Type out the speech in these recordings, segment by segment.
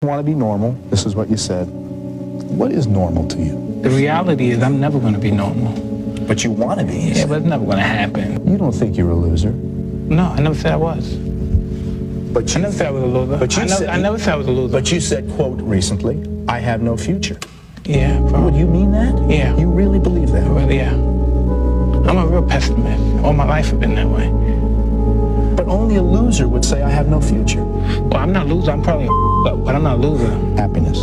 Want to be normal. This is what you said. What is normal to you? The reality is I'm never going to be normal. But you want to be. Yeah, but it's never going to happen. You don't think you're a loser. No, I never said I was. But I never said I was a loser. But I never said I was a loser. But you said, quote, recently, I have no future. Yeah, bro. Would you mean that? Yeah. You really believe that? Well, yeah. I'm a real pessimist. All my life I've been that way. But only a loser would say I have no future. Well, I'm not a loser. I'm probably but I'm not a loser. Happiness.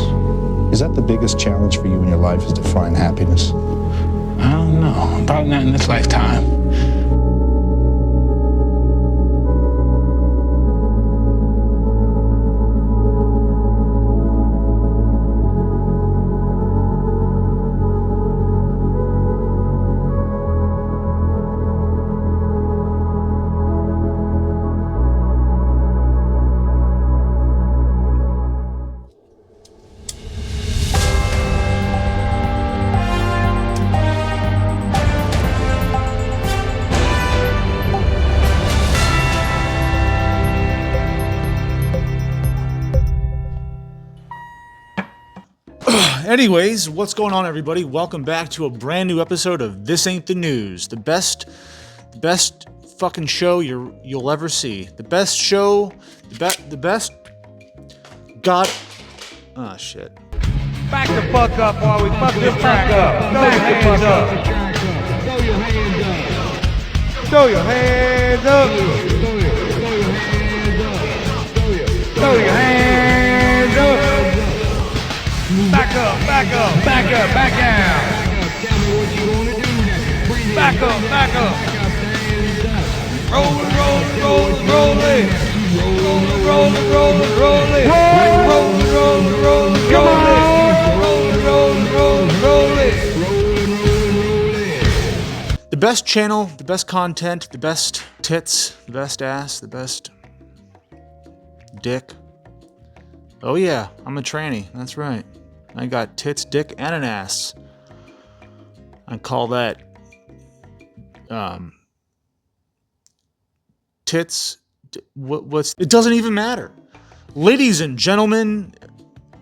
Is that the biggest challenge for you in your life, is to find happiness? I don't know. Probably not in this lifetime. Anyways, what's going on, everybody? Welcome back to a brand new episode of This Ain't the News, the best fucking show you'll ever see. The best show, the best. God, oh shit. Back the fuck up while we fuck this track up. Back the fuck up. Throw your hands up. Throw your hands up. Back up, back up, back up, back down. Back up, back up. Roll it, roll it, roll it, roll it. Roll it, roll it, roll it, roll it. Roll it, roll it, roll it, roll it. Roll it, roll it, roll it, roll it. The best channel, the best content, the best tits, the best ass, the best dick. Oh yeah, I'm a tranny, that's right. I got tits, dick, and an ass. I call that tits. What's it? Doesn't even matter, ladies and gentlemen,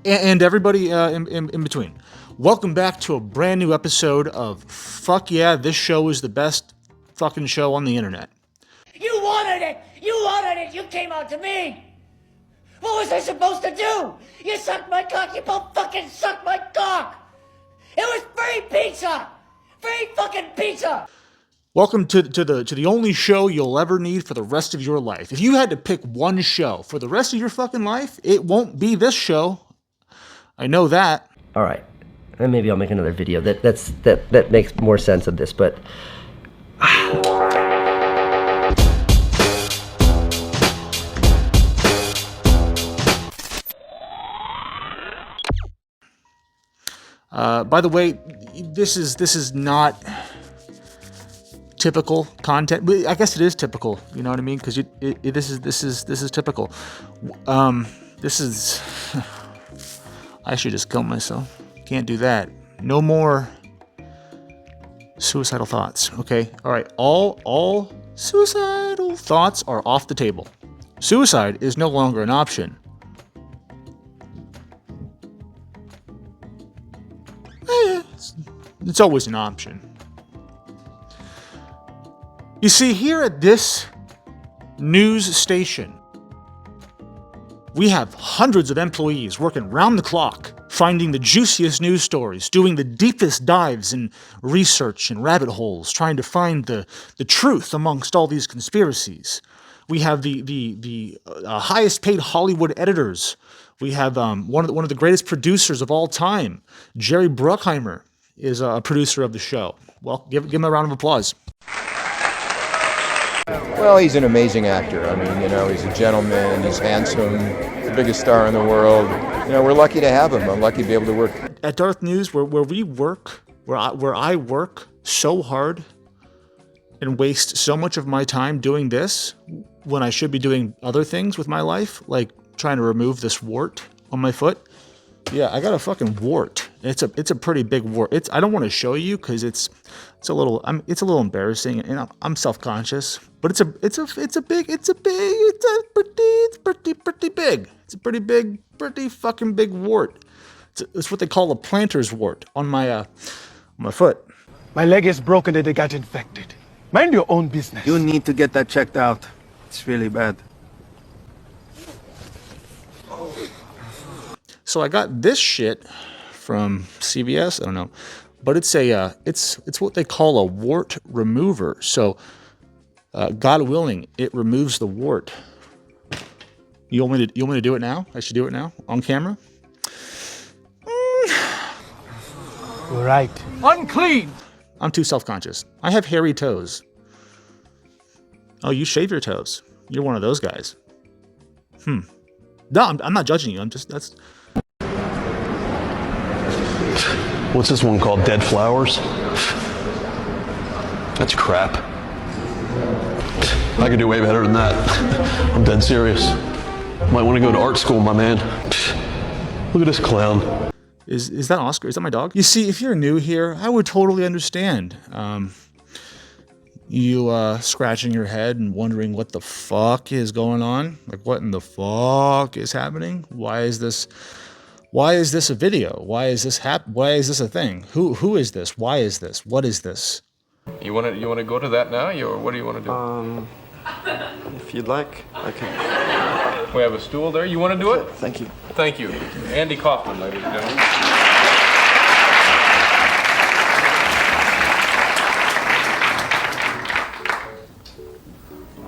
and everybody in between. Welcome back to a brand new episode of Fuck Yeah, this show is the best fucking show on the internet. You wanted it! You wanted it! You came out to me! What was I supposed to do? You sucked my cock, you both fucking sucked my cock! It was free pizza! Free fucking pizza! Welcome to the only show you'll ever need for the rest of your life. If you had to pick one show for the rest of your fucking life, it won't be this show. I know that. All right, and maybe I'll make another video that makes more sense of this, but. By the way, this is not typical content. I guess it is typical. You know what I mean? Because this is typical. This is. I should just kill myself. Can't do that. No more suicidal thoughts. Okay. All right. All suicidal thoughts are off the table. Suicide is no longer an option. It's always an option. You see, here at this news station, we have hundreds of employees working round the clock, finding the juiciest news stories, doing the deepest dives in research and rabbit holes, trying to find the truth amongst all these conspiracies. We have the highest paid Hollywood editors. We have one of the greatest producers of all time, Jerry Bruckheimer, is a producer of the show. Well, give him a round of applause. Well, he's an amazing actor. I mean, you know, he's a gentleman, he's handsome, the biggest star in the world. You know, we're lucky to have him. I'm lucky to be able to work. At DarthNews, where I work so hard and waste so much of my time doing this when I should be doing other things with my life, like trying to remove this wart on my foot. Yeah, I got a fucking wart. It's a pretty big wart. I don't want to show you because it's a little embarrassing, and I'm self-conscious. But it's pretty big. It's a pretty big pretty fucking big wart. It's what they call a planter's wart on my foot. My leg is broken and it got infected. Mind your own business. You need to get that checked out. It's really bad. So I got this shit from CVS. I don't know, but it's it's what they call a wart remover. So, God willing, it removes the wart. You want me to do it now? I should do it now on camera. Right. Unclean. I'm too self-conscious. I have hairy toes. Oh, you shave your toes. You're one of those guys. No, I'm not judging you. That's. What's this one called? Dead Flowers? That's crap. I could do way better than that. I'm dead serious. Might want to go to art school, my man. Look at this clown. Is that Oscar? Is that my dog? You see, if you're new here, I would totally understand. You scratching your head and wondering what the fuck is going on? Like, what in the fuck is happening? Why is this a video? Why is this Why is this a thing? Who is this? Why is this? What is this? You want to go to that now, or what do you want to do? If you'd like, I can. We have a stool there. You want to do it? Thank you. Thank you. Andy Kaufman, ladies and gentlemen.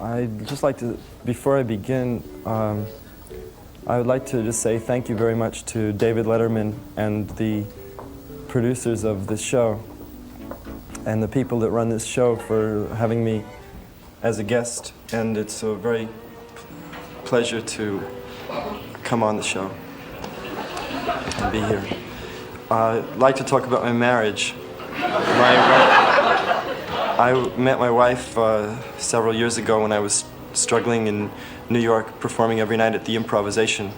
I'd just like to, before I begin, I would like to just say thank you very much to David Letterman and the producers of this show and the people that run this show for having me as a guest. And it's a very pleasure to come on the show and be here. I'd like to talk about my marriage. I met my wife several years ago when I was struggling in New York, performing every night at the Improvisation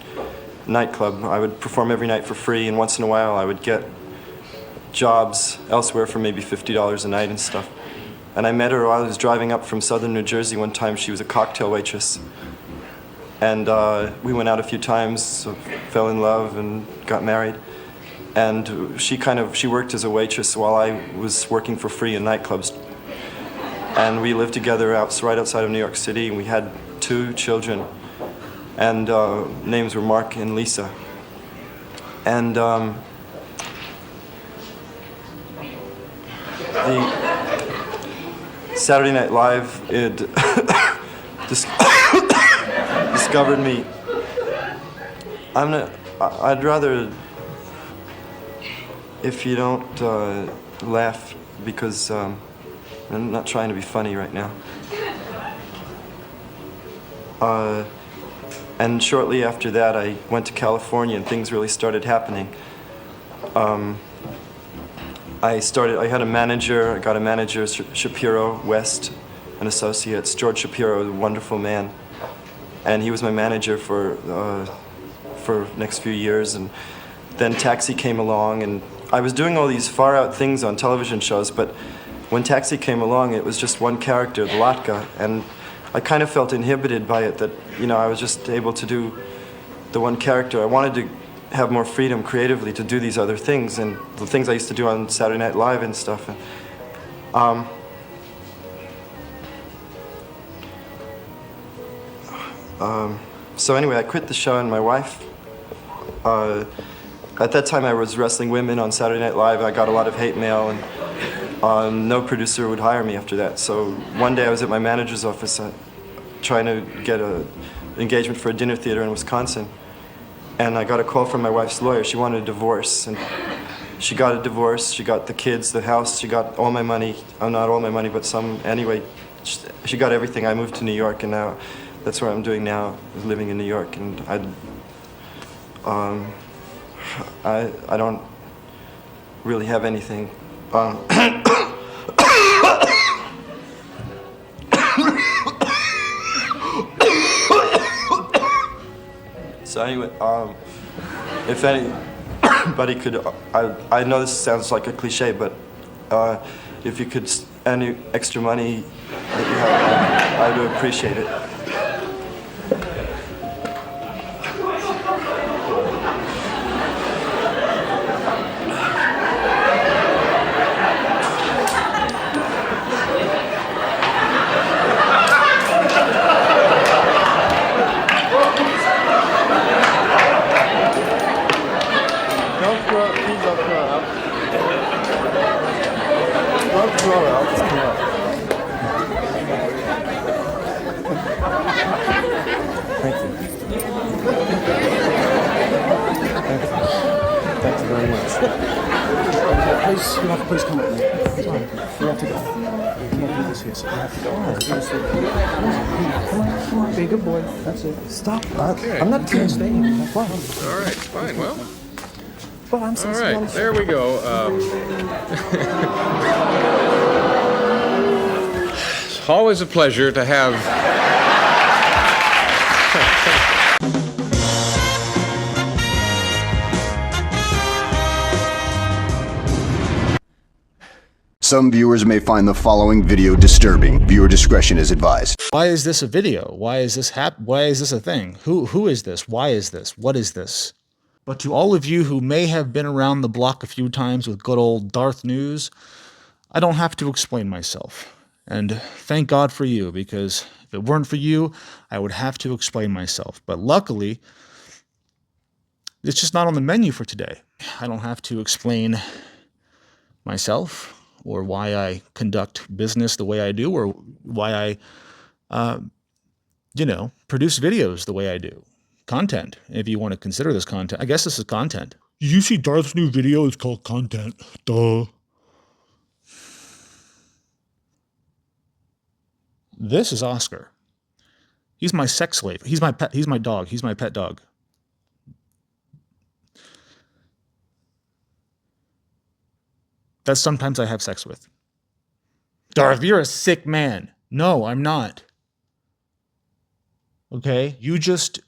nightclub. I would perform every night for free, and once in a while I would get jobs elsewhere for maybe $50 a night and stuff. And I met her while I was driving up from southern New Jersey one time. She was a cocktail waitress. And we went out a few times, so fell in love and got married. And she worked as a waitress while I was working for free in nightclubs. And we lived together right outside of New York City, and we had 2 children. And names were Mark and Lisa. And the Saturday Night Live, it discovered me. I'd rather, if you don't laugh, because I'm not trying to be funny right now. And shortly after that, I went to California and things really started happening. I had a manager, I got a manager, Shapiro West and Associates. George Shapiro, a wonderful man. And he was my manager for next few years. And then Taxi came along, and I was doing all these far out things on television shows, but when Taxi came along, it was just one character, the Latka, and I kind of felt inhibited by it, that, I was just able to do the one character. I wanted to have more freedom creatively to do these other things, and the things I used to do on Saturday Night Live and stuff. So anyway, I quit the show, and my wife, at that time I was wrestling women on Saturday Night Live. I got a lot of hate mail, and no producer would hire me after that. So one day I was at my manager's office trying to get an engagement for a dinner theater in Wisconsin. And I got a call from my wife's lawyer. She wanted a divorce. And she got a divorce. She got the kids, the house. She got all my money. Not all my money, but some. Anyway, she got everything. I moved to New York, and now that's what I'm doing now, is living in New York. And I don't really have anything. So anyway, if anybody could, I know this sounds like a cliche, but if you could, any extra money that you have, I would appreciate it. Please come with me. We have to go. You can't do this here, so we have to go. Come on, be a good boy. That's it. Stop. Okay. I'm not going to stay here. All right, fine. Well, I'm so all right, there we go. It's always a pleasure to have. Some viewers may find the following video disturbing. Viewer discretion is advised. Why is this a video? Why is this why is this a thing? Who is this? Why is this? What is this? But to all of you who may have been around the block a few times with good old DarthNews, I don't have to explain myself. And thank God for you, because if it weren't for you, I would have to explain myself. But luckily, it's just not on the menu for today. I don't have to explain myself, or why I conduct business the way I do, or why I, produce videos the way I do. Content, if you want to consider this content. I guess this is content. You see Darth's new video? It's called content. Duh. This is Oscar. He's my sex slave. He's my pet. He's my dog. He's my pet dog. That sometimes I have sex with. Darth, you're a sick man. No, I'm not. Okay? You just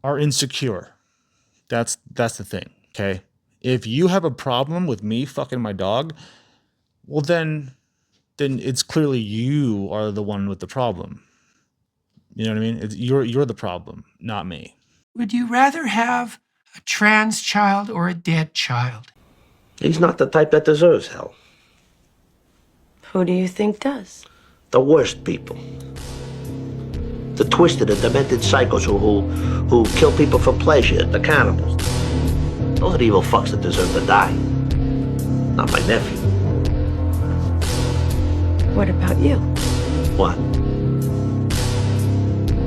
are insecure. That's the thing, okay? If you have a problem with me fucking my dog, well then it's clearly you are the one with the problem. You know what I mean? You're the problem, not me. Would you rather have a trans child or a dead child? He's not the type that deserves hell. Who do you think does? The worst people. The twisted and demented psychos who kill people for pleasure, the cannibals. Those are the evil fucks that deserve to die. Not my nephew. What about you? What?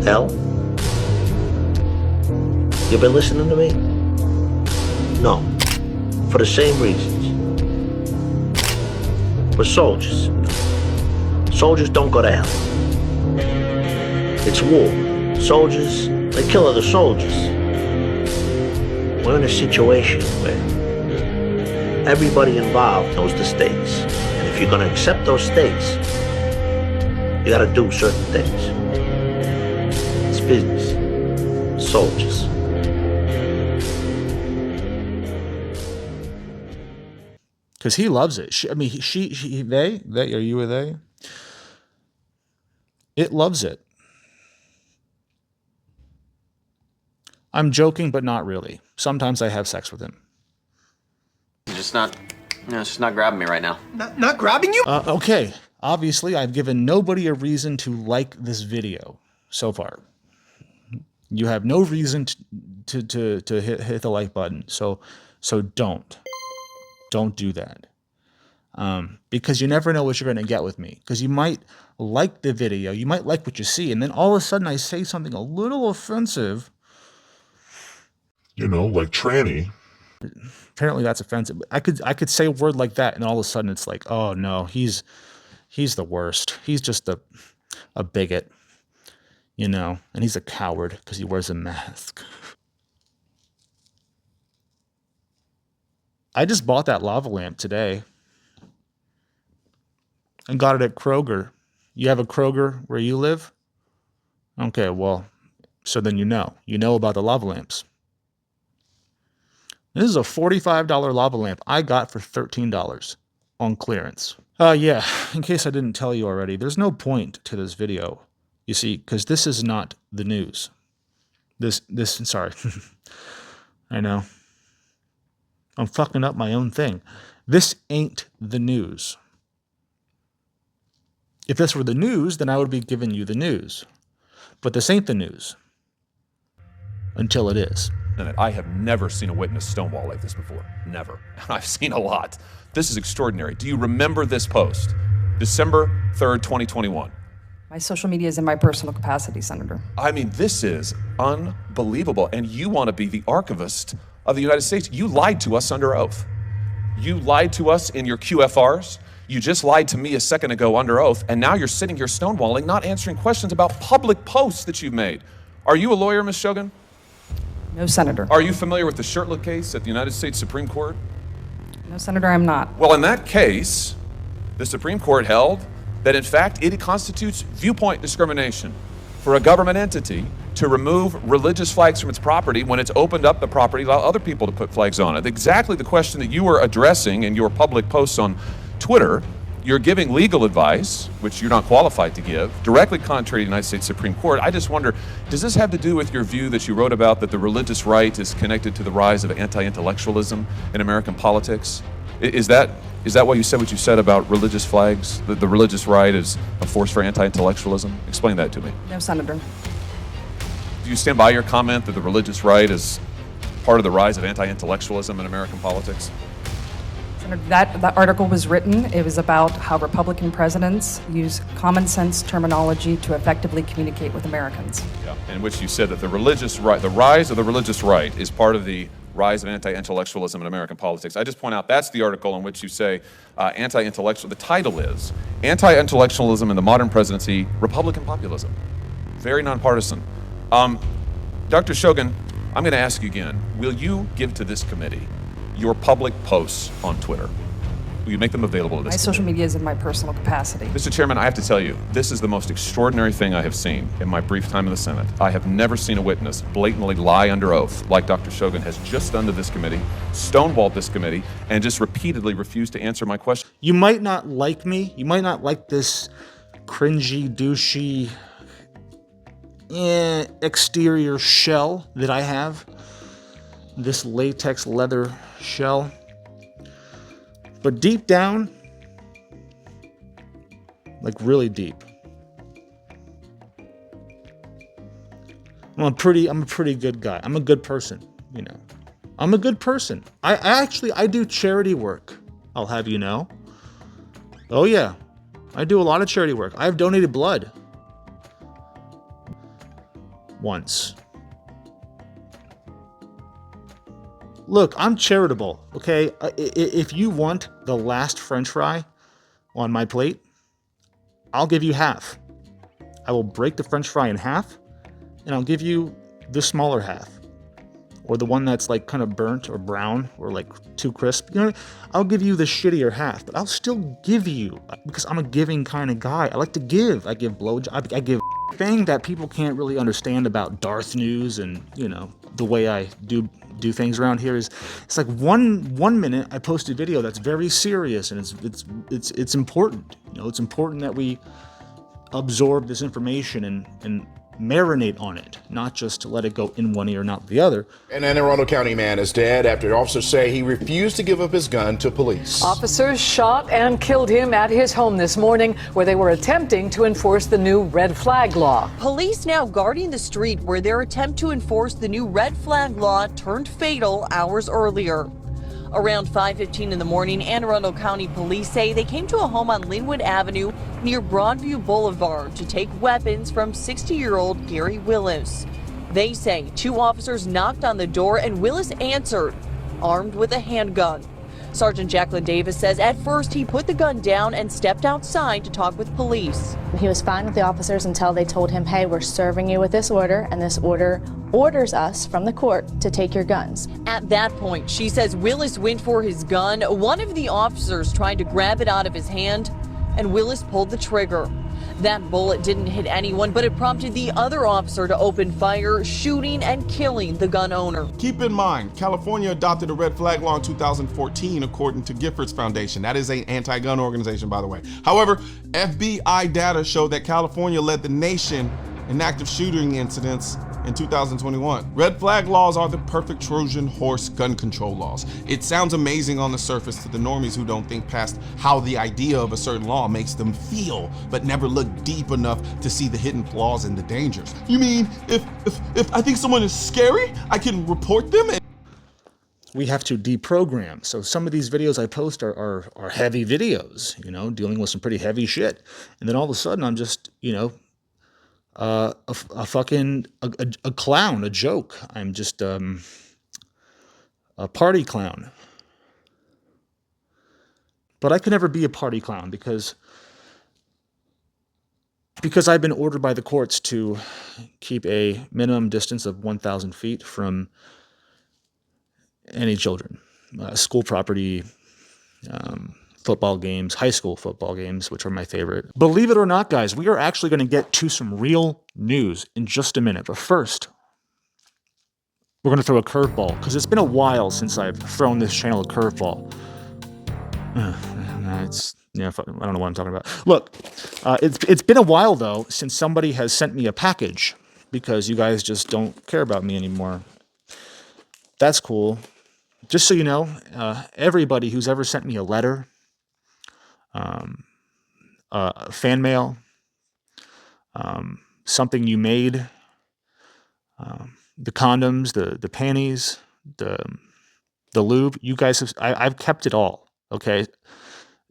Hell? You been listening to me? No. For the same reasons. We're soldiers. Soldiers don't go to hell. It's war. Soldiers, they kill other soldiers. We're in a situation where everybody involved knows the stakes. And if you're gonna accept those stakes, you gotta do certain things. It's business. Soldiers. Because he loves it. They, are you a they? It loves it. I'm joking, but not really. Sometimes I have sex with him. It's just not grabbing me right now. Not grabbing you? Okay. Obviously, I've given nobody a reason to like this video so far. You have no reason to hit the like button. So don't do that. Because you never know what you're going to get with me. Because you might like the video, you might like what you see, and then all of a sudden I say something a little offensive. You know, like tranny. Apparently that's offensive. I could say a word like that, and all of a sudden it's like, oh no, he's the worst. He's just a bigot, and he's a coward because he wears a mask. I just bought that lava lamp today and got it at Kroger. You have a Kroger where you live? Okay, well, so then you know about the lava lamps. This is a $45 lava lamp I got for $13 on clearance. Yeah, in case I didn't tell you already, there's no point to this video, you see, because this is not the news. Sorry. I know. I'm fucking up my own thing. This ain't the news. If this were the news, then I would be giving you the news. But this ain't the news. Until it is. I have never seen a witness stonewall like this before. Never. I've seen a lot. This is extraordinary. Do you remember this post? December 3rd, 2021. My social media is in my personal capacity, Senator. I mean, this is unbelievable. And you want to be the archivist of the United States. You lied to us under oath. You lied to us in your QFRs. You just lied to me a second ago under oath. And now you're sitting here stonewalling, not answering questions about public posts that you've made. Are you a lawyer, Ms. Shogun? No, Senator. Are you familiar with the Shirtlift case at the United States Supreme Court? No, Senator, I'm not. Well, in that case, the Supreme Court held that, in fact, it constitutes viewpoint discrimination for a government entity to remove religious flags from its property when it's opened up the property to allow other people to put flags on it. Exactly the question that you were addressing in your public posts on Twitter. You're giving legal advice, which you're not qualified to give, directly contrary to the United States Supreme Court. I just wonder, does this have to do with your view that you wrote about that the religious right is connected to the rise of anti-intellectualism in American politics? Is that why you said what you said about religious flags, that the religious right is a force for anti-intellectualism? Explain that to me. No, Senator. Do you stand by your comment that the religious right is part of the rise of anti-intellectualism in American politics? Senator, that article was written. It was about how Republican presidents use common sense terminology to effectively communicate with Americans. Yeah, in which you said that the religious right, the rise of the religious right is part of the rise of anti-intellectualism in American politics. I just point out that's the article in which you say anti-intellectual, the title is Anti-Intellectualism in the Modern Presidency, Republican Populism. Very nonpartisan. Dr. Shogun, I'm going to ask you again, will you give to this committee your public posts on Twitter? Will you make them available to this My social media is in my personal capacity. Mr. Chairman, I have to tell you, this is the most extraordinary thing I have seen in my brief time in the Senate. I have never seen a witness blatantly lie under oath like Dr. Shogun has just done to this committee, stonewalled this committee, and just repeatedly refused to answer my question. You might not like me. You might not like this cringy, douchey, exterior shell that I have. This latex leather shell. But deep down, like really deep, I'm a pretty good guy. I'm a good person, you know. I'm a good person. I do charity work, I'll have you know. Oh yeah, I do a lot of charity work. I've donated blood. Once. Look, I'm charitable, okay? If you want the last French fry on my plate, I'll give you half. I will break the French fry in half, and I'll give you the smaller half. Or the one that's like kind of burnt or brown or like too crisp. You know, I'll give you the shittier half, but I'll still give you, because I'm a giving kind of guy. I like to give. I give blowjobs. I give thing that people can't really understand about DarthNews and, you know, the way I do things around here is it's like one minute I post a video that's very serious and it's important. You know, it's important that we absorb this information and marinate on it, not just to let it go in one ear and out the other. An Anne Arundel County man is dead after officers say he refused to give up his gun to police. Officers shot and killed him at his home this morning where they were attempting to enforce the new red flag law. Police now guarding the street where their attempt to enforce the new red flag law turned fatal hours earlier. Around 5:15 in the morning, Anne Arundel County police say they came to a home on Linwood Avenue near Broadview Boulevard to take weapons from 60-year-old Gary Willis. They say two officers knocked on the door and Willis answered, armed with a handgun. Sergeant Jacqueline Davis says at first he put the gun down and stepped outside to talk with police. He was fine with the officers until they told him, hey, we're serving you with this order, and this order orders us from the court to take your guns. At that point, she says Willis went for his gun. One of the officers tried to grab it out of his hand, and Willis pulled the trigger. That bullet didn't hit anyone, but it prompted the other officer to open fire, shooting and killing the gun owner. Keep in mind, California adopted a red flag law in 2014, according to Giffords Foundation. That is an anti-gun organization, by the way. However, FBI data show that California led the nation in active shooting incidents in 2021. Red flag laws are the perfect Trojan horse gun control laws. It sounds amazing on the surface to the normies who don't think past how the idea of a certain law makes them feel, but never look deep enough to see the hidden flaws and the dangers. You mean if I think someone is scary, I can report them? we have to deprogram. So some of these videos I post are heavy videos, you know, dealing with some pretty heavy shit. And then all of a sudden I'm just, you know, a clown, a joke. I'm just a party clown. But I could never be a party clown because I've been ordered by the courts to keep a minimum distance of 1,000 feet from any children. School property, football games, high school football games, which are my favorite. Believe it or not, guys, we are actually going to get to some real news in just a minute. But first, we're going to throw a curveball, because it's been a while since I've thrown this channel a curveball. Yeah, I don't know what I'm talking about. Look, it's been a while, though, since somebody has sent me a package, because you guys just don't care about me anymore. That's cool. Just so you know, everybody who's ever sent me a letter, fan mail, something you made, the condoms, the panties, the lube, you guys have, I've kept it all, okay?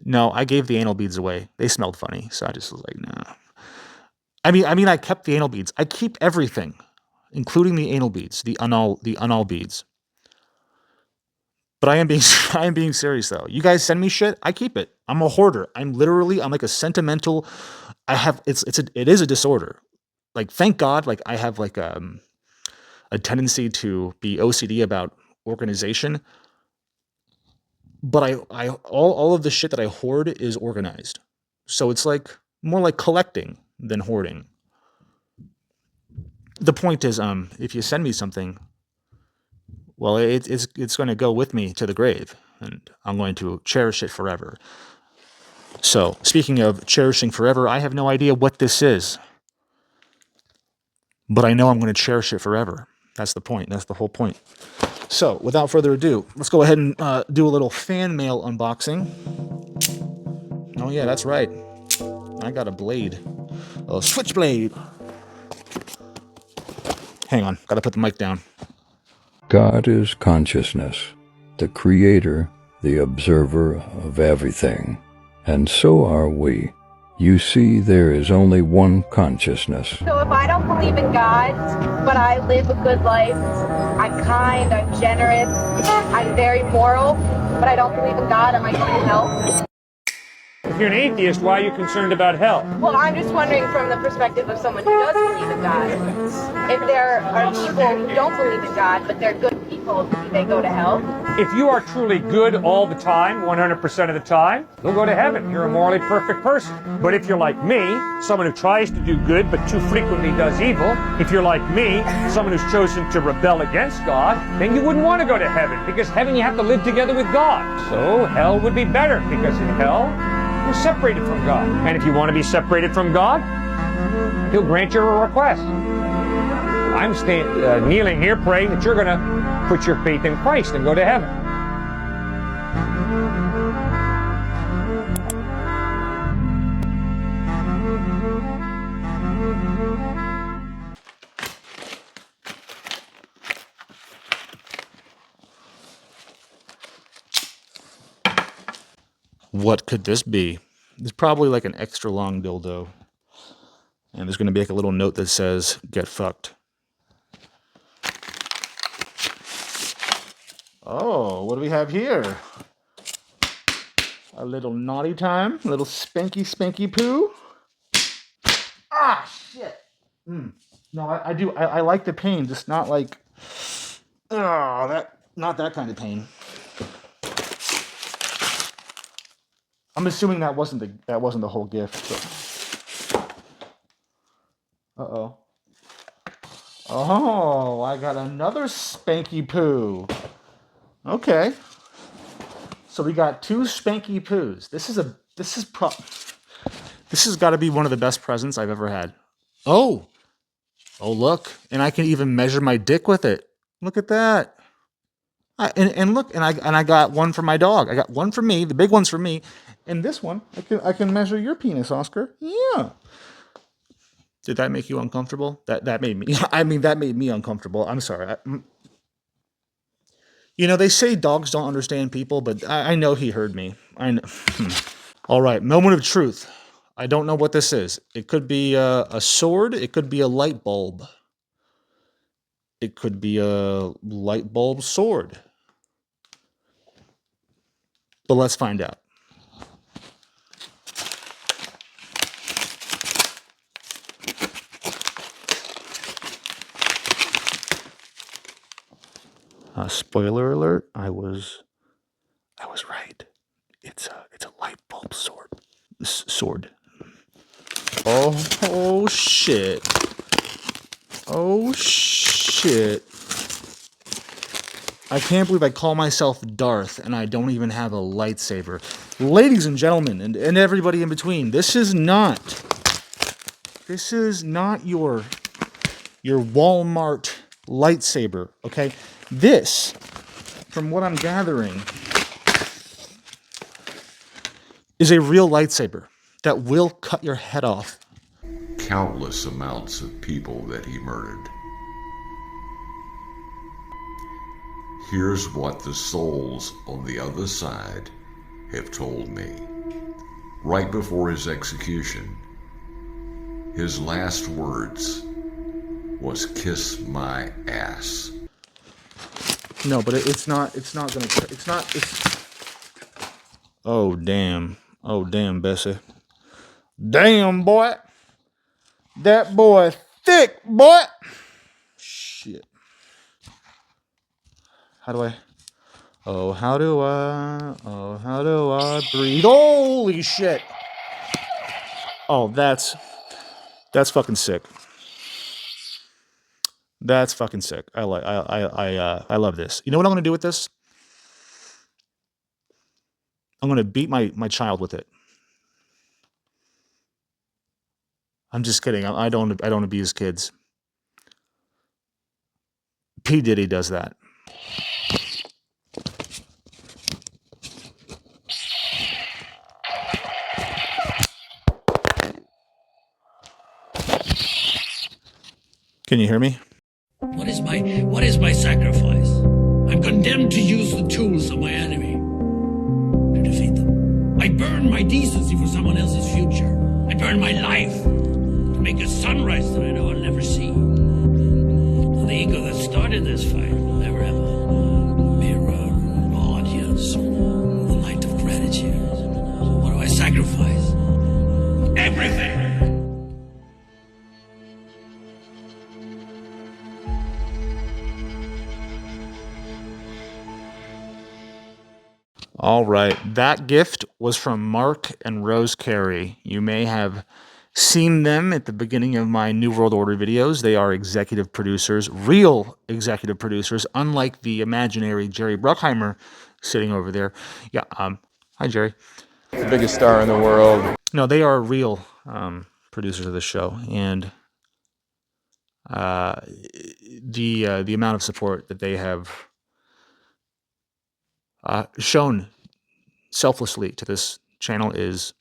No, I gave the anal beads away. They smelled funny, so I just was like, nah. I mean, I kept the anal beads. I keep everything, including the anal beads, the anal beads. But I am being serious though. You guys send me shit, I keep it. I'm a hoarder. I'm like a sentimental. It is a disorder. Like, thank God, like I have like a tendency to be OCD about organization. But all of the shit that I hoard is organized. So it's like more like collecting than hoarding. The point is, if you send me something, well, it's going to go with me to the grave, and I'm going to cherish it forever. So, speaking of cherishing forever, I have no idea what this is. But I know I'm going to cherish it forever. That's the point. That's the whole point. So, without further ado, let's go ahead and do a little fan mail unboxing. Oh yeah, that's right. I got a blade. A switchblade. Hang on, gotta put the mic down. God is consciousness, the creator, the observer of everything. And so are we. You see, there is only one consciousness. So if I don't believe in God, but I live a good life, I'm kind, I'm generous, I'm very moral, but I don't believe in God, am I going to hell? If you're an atheist, why are you concerned about hell? Well, I'm just wondering from the perspective of someone who does believe in God. If there are people who don't believe in God, but they're good people, do they go to hell? If you are truly good all the time, 100% of the time, you'll go to heaven. You're a morally perfect person. But if you're like me, someone who tries to do good but too frequently does evil, if you're like me, someone who's chosen to rebel against God, then you wouldn't want to go to heaven, because heaven you have to live together with God. So hell would be better, because in hell, we're separated from God. And if you want to be separated from God, He'll grant your request. I'm kneeling here praying that you're going to put your faith in Christ and go to heaven. What could this be? It's probably like an extra long dildo. And there's going to be like a little note that says, get fucked. Oh, what do we have here? A little naughty time, a little spanky poo. Ah, shit. No, I do. I like the pain, just not like, not that kind of pain. I'm assuming that wasn't the whole gift. So. Uh-oh. Oh, I got another spanky poo. Okay. So we got 2 spanky poos. This has got to be one of the best presents I've ever had. Oh, look, and I can even measure my dick with it. Look at that. And look, and I got one for my dog. I got one for me. The big one's for me, and this one I can measure your penis, Oscar. Yeah. Did that make you uncomfortable? That made me. I mean, that made me uncomfortable. I'm sorry. You know, they say dogs don't understand people, but I know he heard me. I know. All right, moment of truth. I don't know what this is. It could be a sword. It could be a light bulb. It could be a light bulb sword. But let's find out. Spoiler alert, I was right. It's a light bulb sword. Sword. Oh shit. Oh shit. I can't believe I call myself Darth and I don't even have a lightsaber. Ladies and gentlemen, and everybody in between, this is not your Walmart lightsaber, okay? This, from what I'm gathering, is a real lightsaber that will cut your head off. Countless amounts of people that he murdered. Here's what the souls on the other side have told me. Right before his execution, his last words was "kiss my ass." No, but it's not gonna, oh damn, Bessie. Damn, boy. That boy thick, boy. Shit. How do I breathe? Holy shit. Oh, that's fucking sick. That's fucking sick. I love this. You know what I'm gonna do with this? I'm gonna beat my child with it. I'm just kidding. I don't abuse kids. P. Diddy does that. Can you hear me? What is my sacrifice? I'm condemned to use the tools of my enemy to defeat them. I burn my decency for someone else's future. I burn my life to make a sunrise that I know I'll never see. The ego that started this fight will never have a mirror, an audience, the light of gratitude. So what do I sacrifice? Everything! All right, that gift was from Mark and Rose Carey. You may have seen them at the beginning of my New World Order videos. They are executive producers, real executive producers, unlike the imaginary Jerry Bruckheimer sitting over there. Yeah, hi, Jerry. The biggest star in the world. No, they are real producers of the show, and the amount of support that they have shown selflessly to this channel is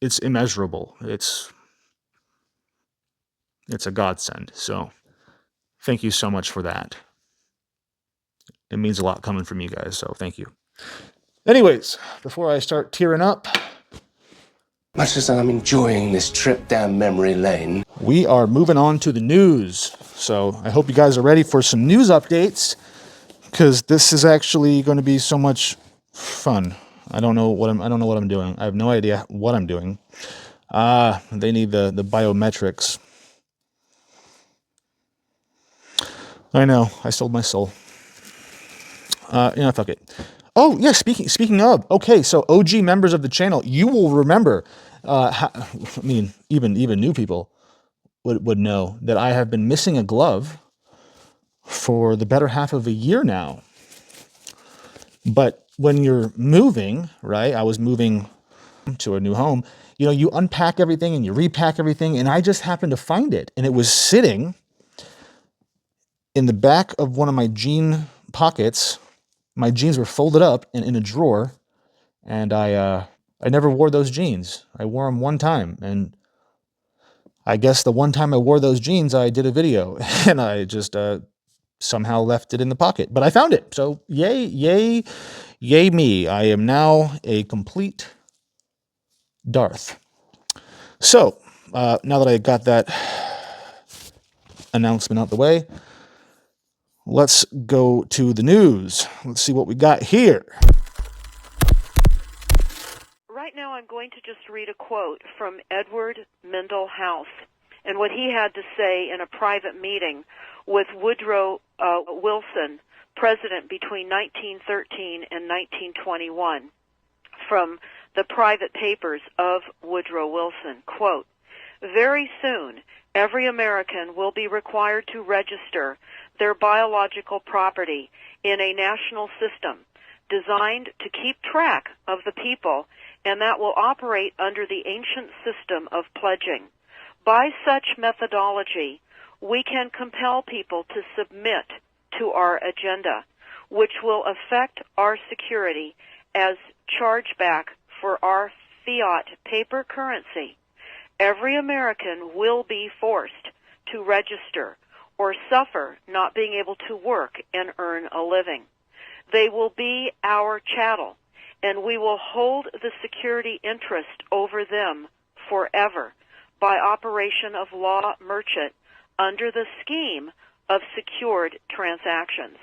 it's immeasurable. It's a godsend. So thank you so much for that. It means a lot coming from you guys, so thank you. Anyways, before I start tearing up, much as I'm enjoying this trip down memory lane, we are moving on to the news. So I hope you guys are ready for some news updates, because this is actually going to be so much fun. I don't know what I'm doing. I have no idea what I'm doing. They need the biometrics. I know. I sold my soul. Fuck it. Oh yeah. Speaking of. Okay, so OG members of the channel, you will remember. Even new people would know that I have been missing a glove for the better half of a year now. But when you're moving, right? I was moving to a new home. You know, you unpack everything and you repack everything, and I just happened to find it, and it was sitting in the back of one of my jean pockets. My jeans were folded up and in a drawer, and I never wore those jeans. I wore them one time, and I guess the one time I wore those jeans, I did a video, and I just somehow left it in the pocket. But I found it. So yay me. I am now a complete Darth. So now that I got that announcement out the way, let's go to the news. Let's see what we got here. Right now I'm going to just read a quote from Edward Mindle House and what he had to say in a private meeting with Woodrow Wilson, president between 1913 and 1921, from the private papers of Woodrow Wilson. Quote, "Very soon, every American will be required to register their biological property in a national system designed to keep track of the people, and that will operate under the ancient system of pledging. By such methodology, we can compel people to submit to our agenda, which will affect our security as chargeback for our fiat paper currency. Every American will be forced to register or suffer not being able to work and earn a living. They will be our chattel, and we will hold the security interest over them forever by operation of law merchant under the scheme of secured transactions.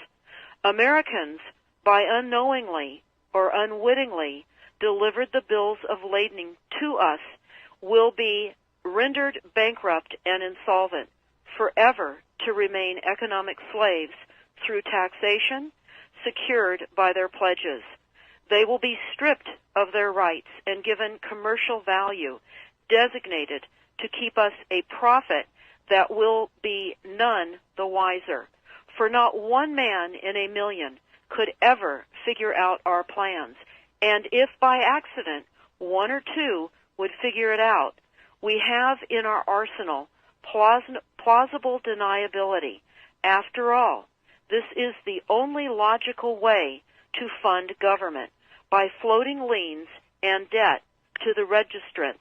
Americans, by unknowingly or unwittingly delivered the bills of lading to us, will be rendered bankrupt and insolvent, forever to remain economic slaves through taxation secured by their pledges. They will be stripped of their rights and given commercial value, designated to keep us a profit that will be none the wiser. For not one man in a million could ever figure out our plans, and if by accident one or two would figure it out, we have in our arsenal plausible deniability. After all, this is the only logical way to fund government, by floating liens and debt to the registrants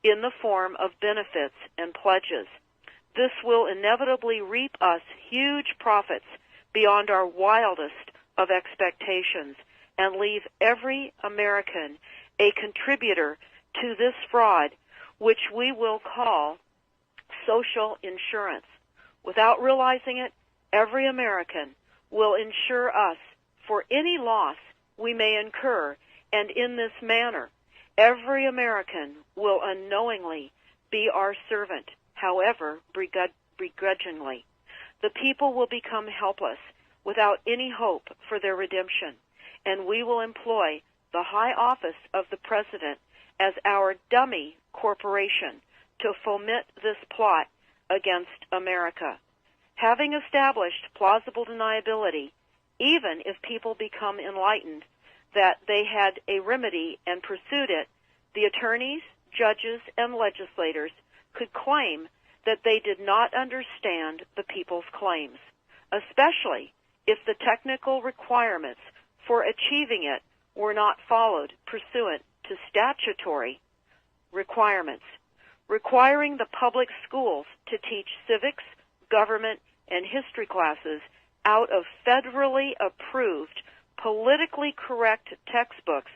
in the form of benefits and pledges. This will inevitably reap us huge profits beyond our wildest of expectations and leave every American a contributor to this fraud, which we will call social insurance. Without realizing it, every American will insure us for any loss we may incur, and in this manner, every American will unknowingly be our servant, however begrudgingly. The people will become helpless, without any hope for their redemption, and we will employ the high office of the President as our dummy corporation to foment this plot against America. Having established plausible deniability, even if people become enlightened that they had a remedy and pursued it, the attorneys, judges, and legislators could claim that they did not understand the people's claims, especially if the technical requirements for achieving it were not followed pursuant to statutory requirements. Requiring the public schools to teach civics, government, and history classes out of federally approved, politically correct textbooks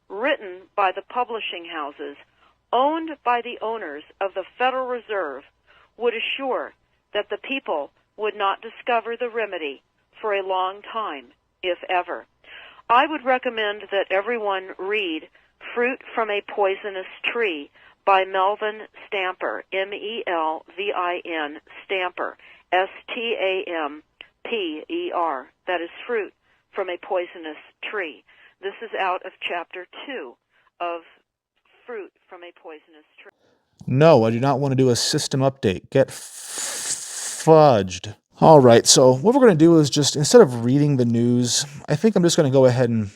written by the publishing houses owned by the owners of the Federal Reserve would assure that the people would not discover the remedy for a long time, if ever. I would recommend that everyone read Fruit from a Poisonous Tree by Melvin Stamper, M-E-L-V-I-N, Stamper, S-T-A-M-P-E-R. That is Fruit from a Poisonous Tree. This is out of Chapter 2 of Fruit from a Poisonous Tree. No, I do not want to do a system update. Get fudged. All right, so what we're going to do is just, instead of reading the news, I think I'm just going to go ahead and,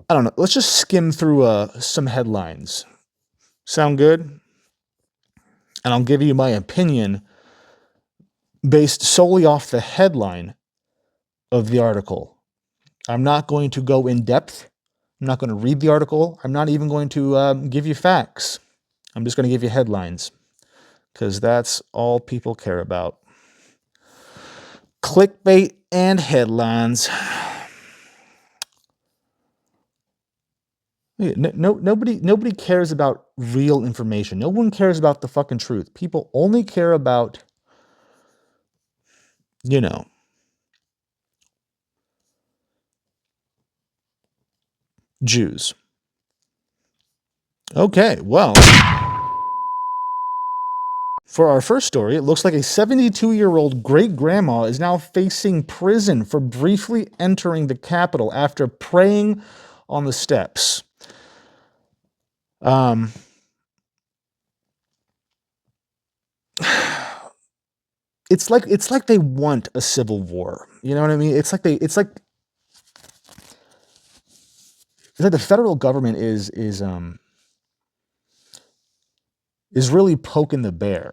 I don't know, let's just skim through some headlines. Sound good? And I'll give you my opinion based solely off the headline of the article. I'm not going to go in depth. I'm not going to read the article. I'm not even going to give you facts. I'm just going to give you headlines, because that's all people care about. Clickbait and headlines. Nobody cares about real information. No one cares about the fucking truth. People only care about, you know, Jews. Okay, well, for our first story, it looks like a 72-year-old great-grandma is now facing prison for briefly entering the Capitol after praying on the steps. It's like they want a civil war. You know what I mean? It's like the federal government is really poking the bear.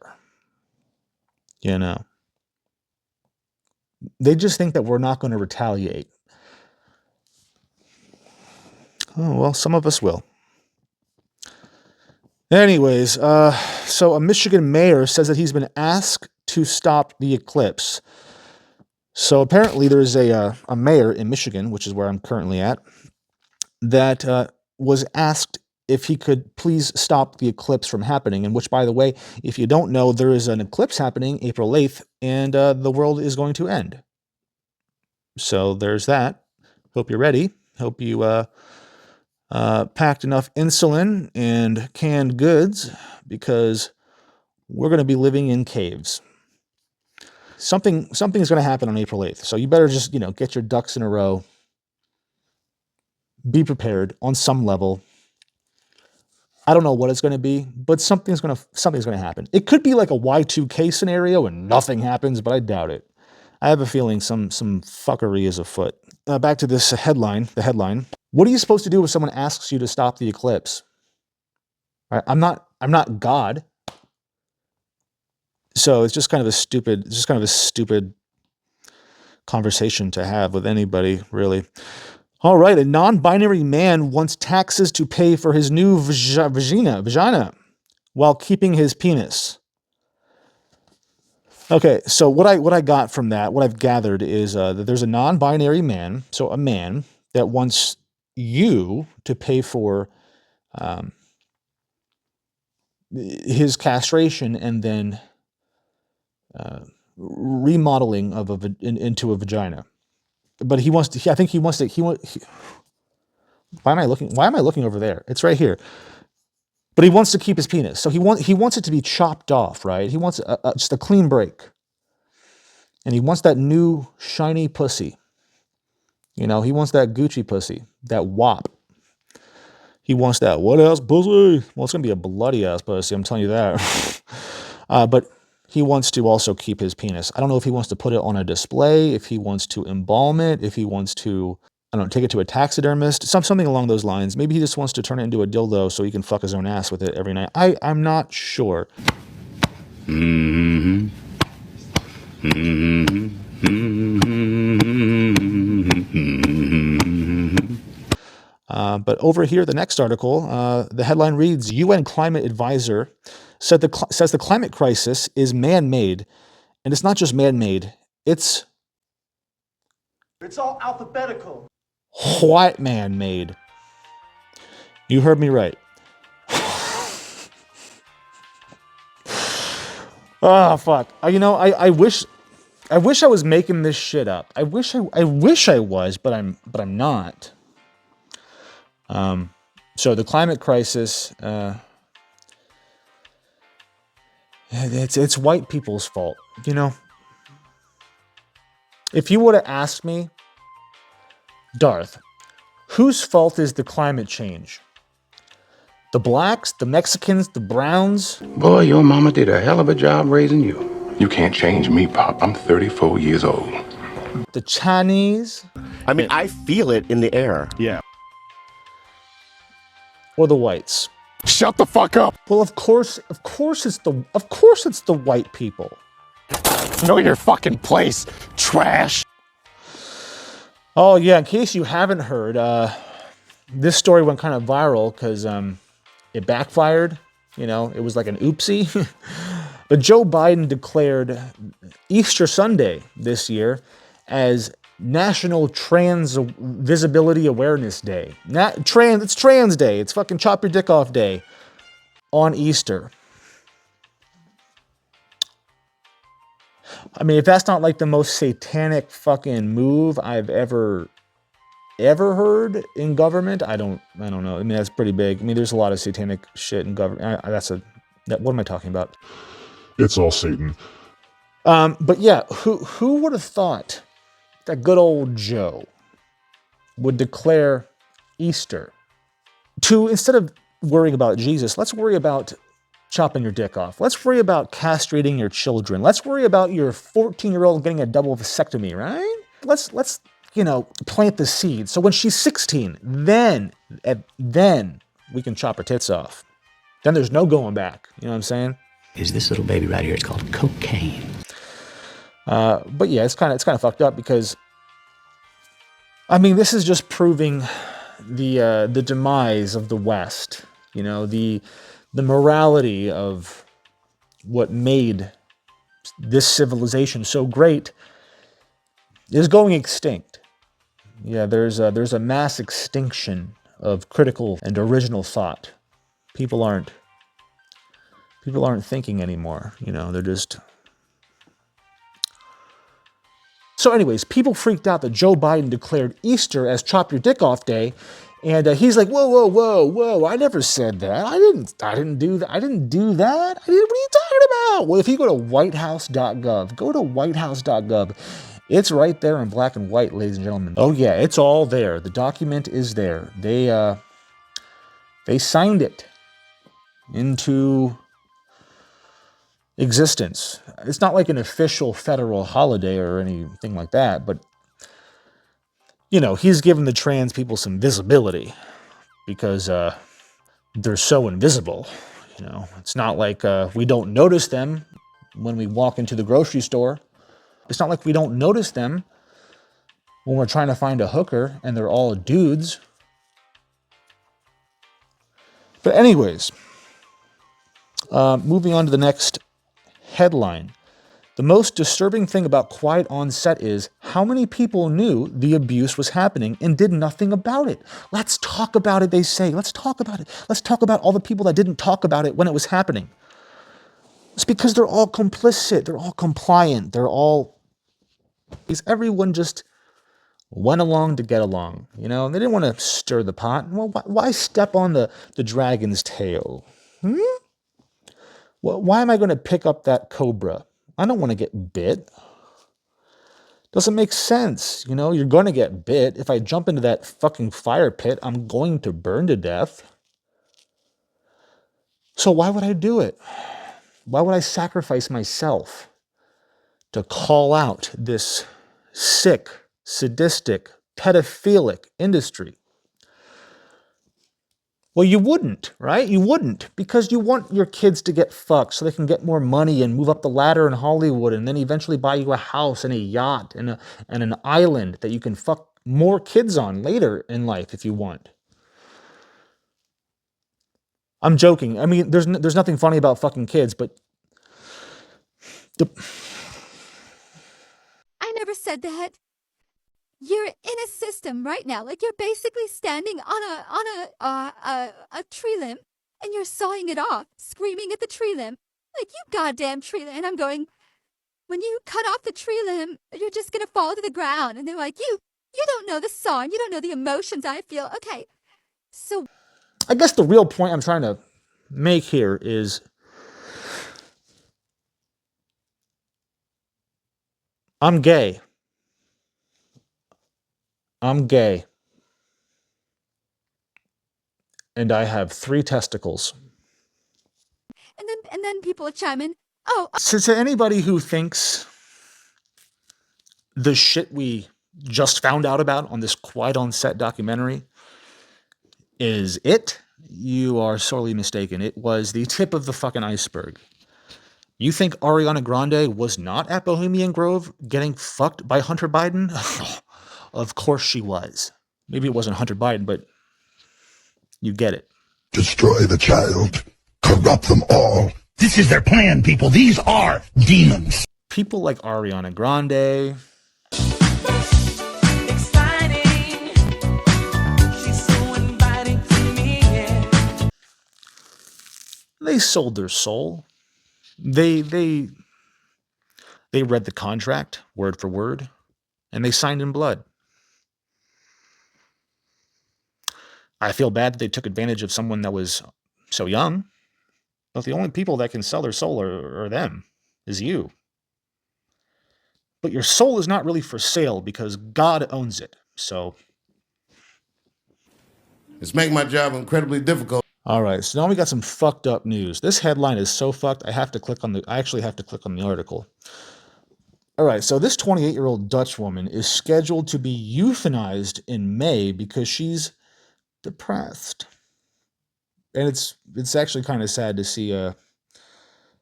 You know, they just think that we're not going to retaliate. Oh, well, some of us will. Anyways, so a Michigan mayor says that he's been asked to stop the eclipse. So apparently there's a mayor in Michigan, which is where I'm currently at, that was asked if he could please stop the eclipse from happening, and which, by the way, if you don't know, there is an eclipse happening April 8th, and the world is going to end. So there's that. Hope you're ready. Hope you packed enough insulin and canned goods, because we're going to be living in caves. Something's going to happen on April 8th, so you better just, get your ducks in a row. Be prepared on some level. I don't know what it's going to be, but something's going to happen. It could be like a Y2K scenario and nothing happens, but I doubt it. I have a feeling some fuckery is afoot. Back to this headline. The headline. What are you supposed to do if someone asks you to stop the eclipse? Right? I'm not God. So it's just kind of a stupid conversation to have with anybody, really. All right, a non-binary man wants taxes to pay for his new vagina while keeping his penis. Okay, so what I got from that, what I've gathered is that there's a non-binary man, so a man that wants you to pay for his castration and then remodeling of into a vagina. But why am I looking over there? It's right here. But he wants to keep his penis. So he wants it to be chopped off, right? He wants just a clean break. And he wants that new shiny pussy. He wants that Gucci pussy, that WAP. He wants that what ass pussy? Well, it's going to be a bloody ass pussy, I'm telling you that. But he wants to also keep his penis. I don't know if he wants to put it on a display, if he wants to embalm it, if he wants to, take it to a taxidermist, something along those lines. Maybe he just wants to turn it into a dildo so he can fuck his own ass with it every night. I'm not sure. But over here, the next article, the headline reads, UN climate advisor says the climate crisis is man-made, and it's not just man-made, it's all alphabetical. White man-made. You heard me right. Oh, fuck. I wish I was making this shit up. I wish I was, but I'm not. So the climate crisis, it's white people's fault. If you would have asked me, Darth, whose fault is the climate change? The blacks, the Mexicans, the browns? Boy, your mama did a hell of a job raising you. You can't change me, Pop. I'm 34 years old. The Chinese? I mean, I feel it in the air. Yeah. Or the whites? Shut the fuck up. Well, of course it's the white people. Know your fucking place, trash. Oh yeah, in case you haven't heard, this story went kind of viral because it backfired. It was like an oopsie. But Joe Biden declared Easter Sunday this year as National Trans Visibility Awareness Day. It's Trans Day. It's fucking Chop Your Dick Off Day on Easter. I mean, if that's not like the most satanic fucking move I've ever heard in government, I don't know. I mean, that's pretty big. I mean, there's a lot of satanic shit in government. What am I talking about? It's all Satan. But yeah, who would have thought that good old Joe would declare Easter to, instead of worrying about Jesus, let's worry about chopping your dick off. Let's worry about castrating your children. Let's worry about your 14-year-old getting a double vasectomy, right? Let's plant the seed. So when she's 16, then we can chop her tits off. Then there's no going back. You know what I'm saying? Is this little baby right here? It's called cocaine. But yeah, it's kind of fucked up because, I mean, this is just proving the demise of the West. You know, the morality of what made this civilization so great is going extinct. Yeah, there's a mass extinction of critical and original thought. People aren't thinking anymore. You know, they're just. So anyways, people freaked out that Joe Biden declared Easter as Chop Your Dick Off Day. And he's like, whoa, I never said that. I didn't do that. What are you talking about? Well, if you go to whitehouse.gov, it's right there in black and white, ladies and gentlemen. Oh yeah, it's all there. The document is there. They signed it into existence. It's not like an official federal holiday or anything like that, but you know, he's given the trans people some visibility because they're so invisible. You know, it's not like we don't notice them when we walk into the grocery store. It's not like we don't notice them when we're trying to find a hooker and they're all dudes. But anyways, moving on to the next headline. The most disturbing thing about Quiet on Set is how many people knew the abuse was happening and did nothing about it. Let's talk about it, they say. Let's talk about it. Let's talk about all the people that didn't talk about it when it was happening. It's because they're all complicit. They're all compliant. Everyone just went along to get along. You know, they didn't want to stir the pot. Well, why step on the dragon's tail? Well, why am I going to pick up that cobra? I don't want to get bit. Doesn't make sense. You know, you're going to get bit. If I jump into that fucking fire pit, I'm going to burn to death. So why would I do it? Why would I sacrifice myself to call out this sick, sadistic, pedophilic industry? Well, you wouldn't, right? You wouldn't, because you want your kids to get fucked so they can get more money and move up the ladder in Hollywood and then eventually buy you a house and a yacht and an island that you can fuck more kids on later in life if you want. I'm joking. I mean, there's nothing funny about fucking kids, but I never said that. You're in a system right now, like you're basically standing on a tree limb, and you're sawing it off, screaming at the tree limb, like, you goddamn tree limb. And I'm going, when you cut off the tree limb, you're just gonna fall to the ground. And they're like, you don't know the song, you don't know the emotions I feel. Okay, so I guess the real point I'm trying to make here is I'm gay. I'm gay. And I have 3 testicles. And then people chime in. So to anybody who thinks the shit we just found out about on this Quiet on Set documentary is it, you are sorely mistaken. It was the tip of the fucking iceberg. You think Ariana Grande was not at Bohemian Grove getting fucked by Hunter Biden? Of course she was. Maybe it wasn't Hunter Biden, but you get it. Destroy the child, corrupt them all, This is their plan, people. These are demons. People like Ariana Grande. They sold their soul. They read the contract word for word, and they signed in blood. I feel bad that they took advantage of someone that was so young, but the only people that can sell their soul are them, is you. But your soul is not really for sale because God owns it, so. It's making my job incredibly difficult. All right, so now we got some fucked up news. This headline is so fucked, I actually have to click on the article. All right, so this 28-year-old Dutch woman is scheduled to be euthanized in May because she's depressed. And it's actually kind of sad to see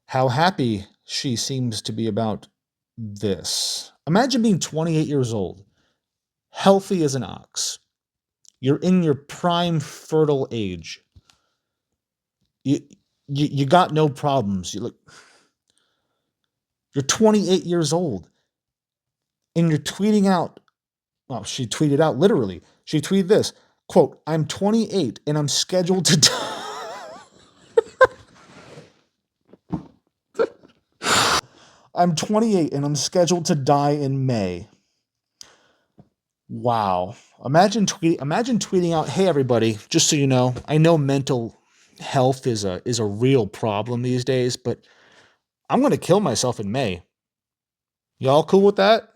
how happy she seems to be about this. Imagine being 28 years old, healthy as an ox. You're in your prime fertile age. You got no problems. You're 28 years old. And you're tweeting out, well, she tweeted out literally. She tweeted this, quote, "I'm 28 and I'm scheduled to die." I'm 28 and I'm scheduled to die in May. Wow. Imagine tweeting out, "Hey everybody, just so you know, I know mental health is a real problem these days, but I'm going to kill myself in May. Y'all cool with that?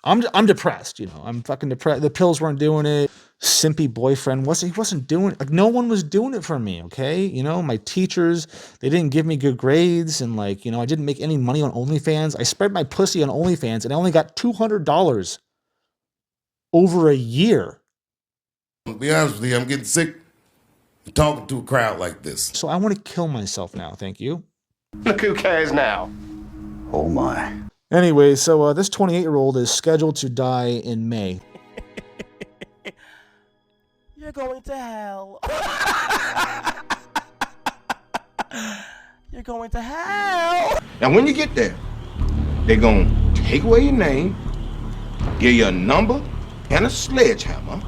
I'm depressed, I'm fucking depressed. The pills weren't doing it. Simpy boyfriend wasn't doing it. Like, no one was doing it for me, okay? My teachers, they didn't give me good grades, and I didn't make any money on OnlyFans. I spread my pussy on OnlyFans, and I only got $200 over a year. I'll be honest with you, I'm getting sick of talking to a crowd like this. So I want to kill myself now, thank you. Look who cares now. Oh my. Anyway, so this 28-year-old is scheduled to die in May. You're going to hell. You're going to hell. Now, when you get there, they're going to take away your name, give you a number and a sledgehammer,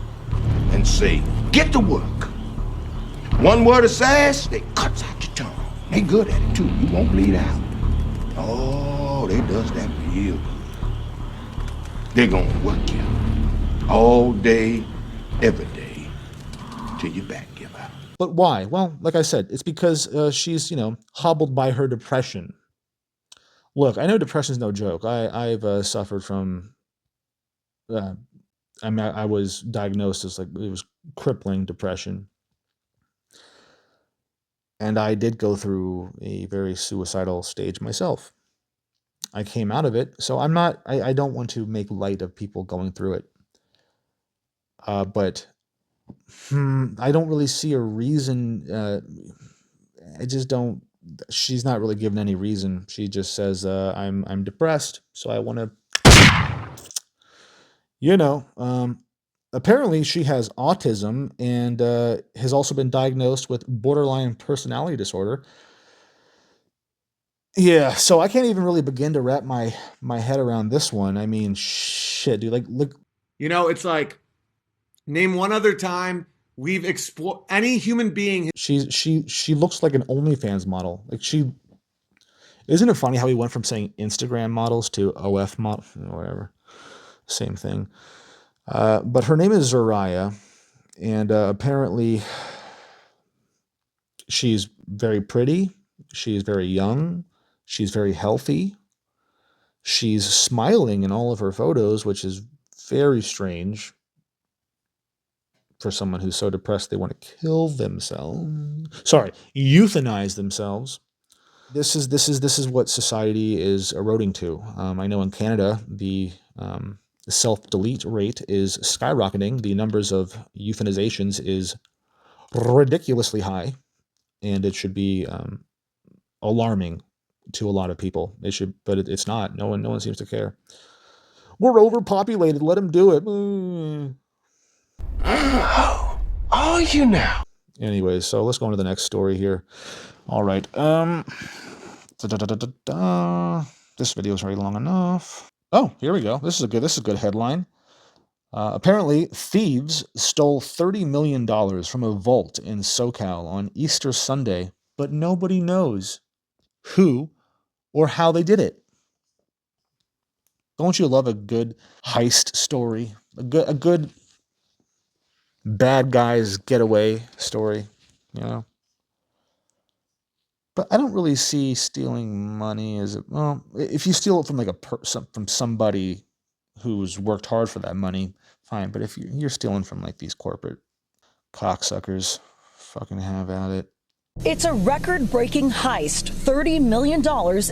and say, "Get to work." One word of sass, they cuts out your tongue. They good at it, too. You won't bleed out. Oh, they does that real good. They're going to work you all day, every day, till your back give out. But why? Well, like I said, it's because she's, hobbled by her depression. Look, I know depression's no joke. I've suffered from, I was diagnosed as it was crippling depression. And I did go through a very suicidal stage myself. I came out of it, so I don't want to make light of people going through it. But I don't really see a reason. I just don't. She's not really given any reason. She just says, I'm depressed, so I want to, apparently she has autism and has also been diagnosed with borderline personality disorder. Yeah, so I can't even really begin to wrap my head around this one. I mean, shit, dude. Look. It's like, name one other time we've explored any human being. She looks like an OnlyFans model. Isn't it funny how he went from saying Instagram models to OF model, whatever, same thing. But her name is Zariah, and apparently she's very pretty. She's very young. She's very healthy. She's smiling in all of her photos, which is very strange for someone who's so depressed they want to kill themselves. Sorry, euthanize themselves. This is what society is eroding to. I know in Canada the self-delete rate is skyrocketing. The numbers of euthanizations is ridiculously high, and it should be alarming to a lot of people. It should, but it's not. No one seems to care. We're overpopulated. Let them do it. Oh, are you now? Anyways, so let's go on to the next story here. All right. This video is already long enough. Oh, here we go. This is a good headline. Apparently, thieves stole $30 million from a vault in SoCal on Easter Sunday, but nobody knows who or how they did it. Don't you love a good heist story? A good bad guys getaway story, you know? But I don't really see stealing money as well, if you steal it from like from somebody who's worked hard for that money, fine. But if you're stealing from like these corporate cocksuckers, fucking have at it. It's a record-breaking heist, $30 million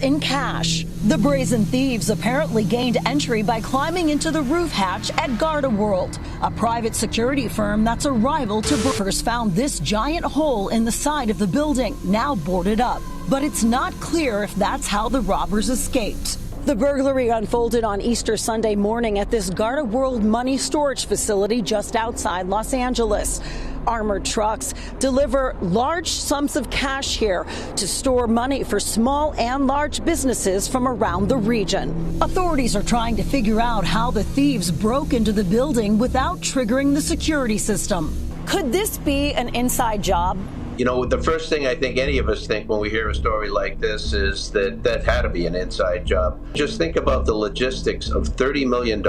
in cash. The brazen thieves apparently gained entry by climbing into the roof hatch at Got A Wart, a private security firm that's a rival to Burgers found this giant hole in the side of the building, now boarded up. But it's not clear if that's how the robbers escaped. The burglary unfolded on Easter Sunday morning at this Got A Wart money storage facility just outside Los Angeles. Armored trucks deliver large sums of cash here to store money for small and large businesses from around the region. Authorities are trying to figure out how the thieves broke into the building without triggering the security system. Could this be an inside job? You know, the first thing I think any of us think when we hear a story like this is that had to be an inside job. Just think about the logistics of $30 million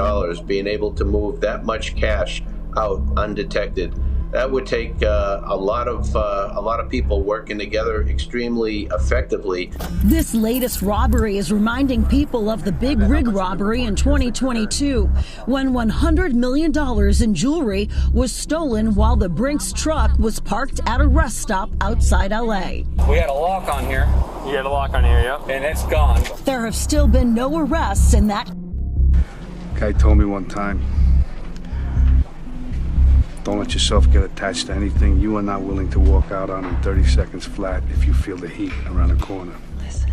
being able to move that much cash out undetected. That would take a lot of people working together extremely effectively. This latest robbery is reminding people of the big rig robbery in 2022, when $100 million in jewelry was stolen while the Brinks truck was parked at a rest stop outside LA. We had a lock on here. You had a lock on here, yeah. And it's gone. There have still been no arrests in that. Guy told me one time, don't let yourself get attached to anything you are not willing to walk out on in 30 seconds flat if you feel the heat around the corner. Listen.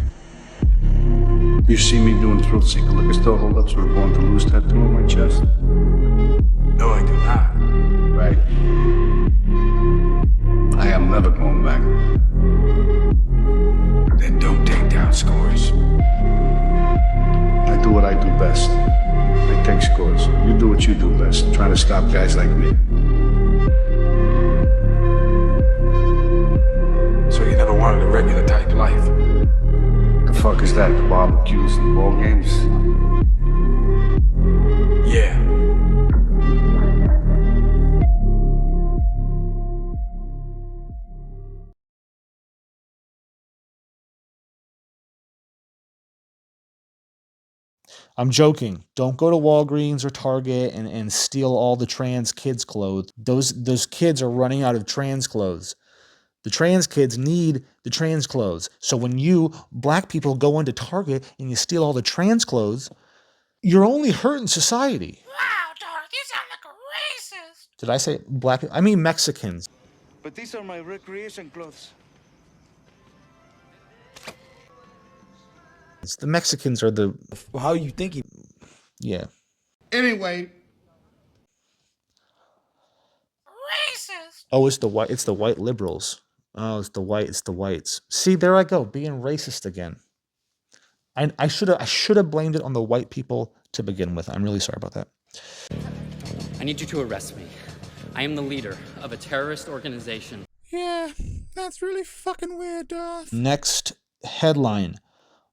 You see me doing thrill seeker liquor store holdups with a born to lose tattoo on my chest? No, I do not. Right. I am never going back. Then don't take down scores. I do what I do best. I take scores. You do what you do best, trying to stop guys like me. So you never wanted a regular type life? The fuck is that? The barbecues and ball games? Yeah. I'm joking. Don't go to Walgreens or Target and steal all the trans kids' clothes. Those kids are running out of trans clothes. The trans kids need the trans clothes. So when you, black people, go into Target and you steal all the trans clothes, you're only hurting society. Wow, Darth, you sound like a racist. Did I say black? I mean Mexicans. But these are my recreation clothes. The Mexicans are the... How you thinking? Yeah. Anyway. Racist. Oh, it's the white liberals. Oh, it's the whites. See, there I go, being racist again. I should have blamed it on the white people to begin with. I'm really sorry about that. I need you to arrest me. I am the leader of a terrorist organization. Yeah, that's really fucking weird, Darth. Next headline.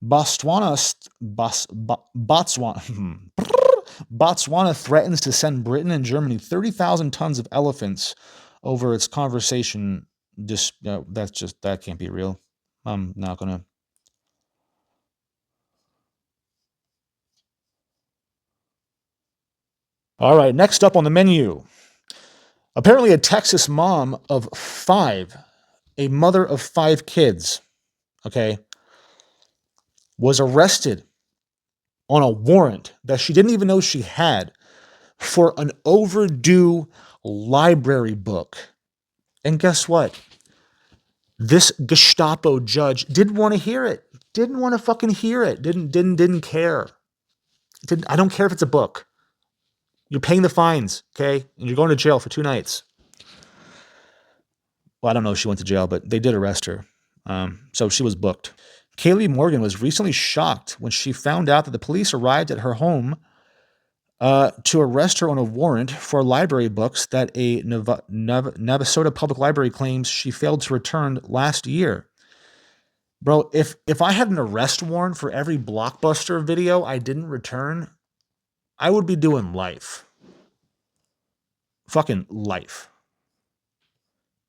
Botswana threatens to send Britain and Germany 30,000 tons of elephants over its conversation. That can't be real. I'm not gonna. All right, next up on the menu. Apparently a Texas mom of 5, a mother of 5 kids, okay, was arrested on a warrant that she didn't even know she had for an overdue library book. And guess what? This Gestapo judge didn't want to hear it. Didn't want to fucking hear it. Didn't care. I don't care if it's a book. You're paying the fines, okay? And you're going to jail for 2 nights. Well, I don't know if she went to jail, but they did arrest her. So she was booked. Kaylee Morgan was recently shocked when she found out that the police arrived at her home to arrest her on a warrant for library books that a Navasota Public Library claims she failed to return last year. Bro, if I had an arrest warrant for every Blockbuster video I didn't return, I would be doing life. Fucking life.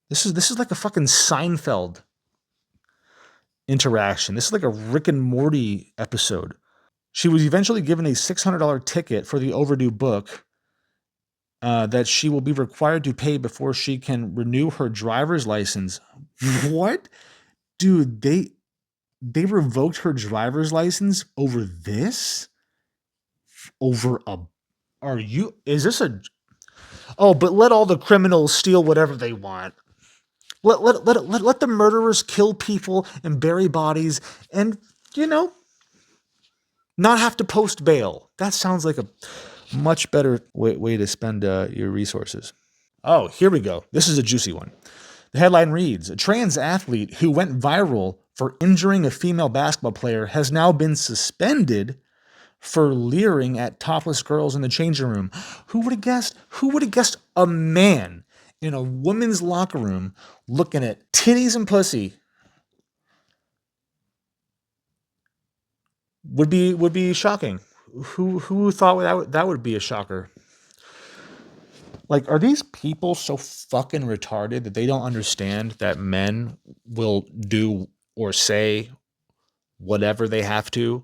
This is like a fucking Seinfeld interaction. This is like a Rick and Morty episode. She was eventually given a $600 ticket for the overdue book that she will be required to pay before she can renew her driver's license. What? Dude, they revoked her driver's license over this? Over a... Is this a... Oh, but let all the criminals steal whatever they want. Let the murderers kill people and bury bodies and, not have to post bail. That sounds like a much better way to spend your resources. Oh, here we go. This is a juicy one. The headline reads, a trans athlete who went viral for injuring a female basketball player has now been suspended for leering at topless girls in the changing room. Who would have guessed? Who would have guessed a man in a women's locker room looking at titties and pussy would be shocking? Who thought that would be a shocker? Like, are these people so fucking retarded that they don't understand that men will do or say whatever they have to